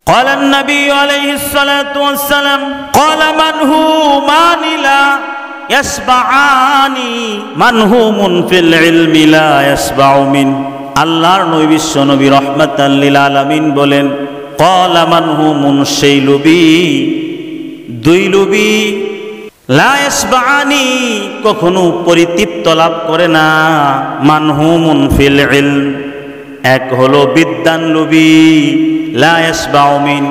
قال النبي عليه الصلاة والسلام قال منهومان لا يشبعان منهوم في العلم لا يشبع من আল্লাহর নবী বিশ্ব নবী রাহমাতাল লিল আলামিন বলেন قال منهوم সেই লোভী দুই লোভী লা ইয়াশবাআনি কখনো পরিতৃপ্ত লাভ করে না মানহুমুন ফিল ইলম এক হলো বিদ্যান লোভী লা ইয়াশবাউ মিন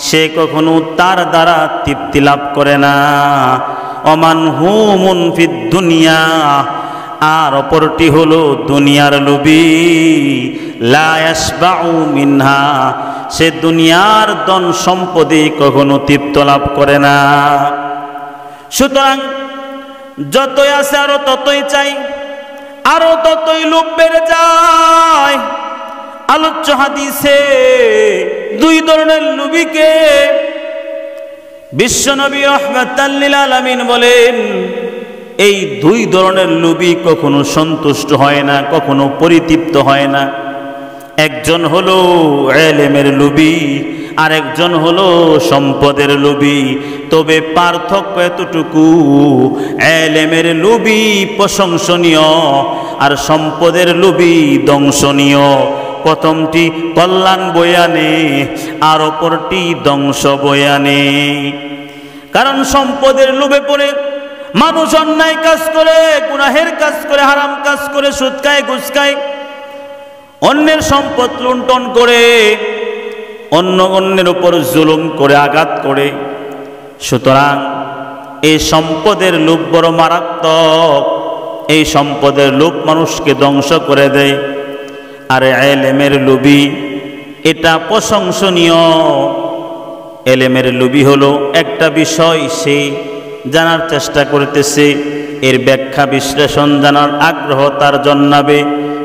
সে কখনো তার দ্বারা তৃপ্তি লাভ করে না অমানহুমুন ফিদ দুনিয়া আর অপরটি হলো দুনিয়ার লোভী লা ইয়াশবাউ মিনহা সে দুনিয়ার ধন সম্পদে কখনো তৃপ্ত লাভ করে না। সুতরাং যতই আছে আরো ততই চাই, আরো ততই লোভ বেড়ে যায়। আলোচ্য হাদিসে দুই ধরনের লোভীকে বিশ্বনবী রাহমাতাল লিল আলামিন বলেন এই দুই ধরনের লোভী কখনো সন্তুষ্ট হয় না, কখনো পরিতৃপ্ত হয় না। একজন হলো ইলমের লোভী আর একজন হলো সম্পদের লোভী। তবে পার্থক্য এতটুকু, ইলমের লোভী প্রশংসনীয় আর সম্পদের লোভী দংশনীয়। প্রথমটি কল্যাণ বয়ে আনে আর অপরটি ধ্বংস বয়ে আনে। কারণ সম্পদের লোভে পড়ে মানুষ অন্যায় কাজ করে, গুনাহের কাজ করে, হারাম কাজ করে, সুদ খায়, ঘুষ খায়, অন্যের সম্পদ লুণ্ঠন করে, অন্যের উপর জুলুম করে, আঘাত করে। সুতরাং এই সম্পদের লোভ বড় মারাত্মক। এই সম্পদের লোভ মানুষকে ধ্বংস করে দেয়। আর ইলমের লোভী এটা প্রশংসনীয়। ইলমের লোভী হলো একটা বিষয় সে জানার চেষ্টা করতেছে, এর ব্যাখ্যা বিশ্লেষণ জানার আগ্রহ তার জন্মাবে,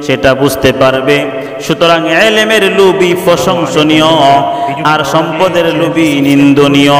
সেটা বুঝতে পারবে। সুতরাং ইলমের লোভী প্রশংসনীয় আর সম্পদের লোভী নিন্দনীয়।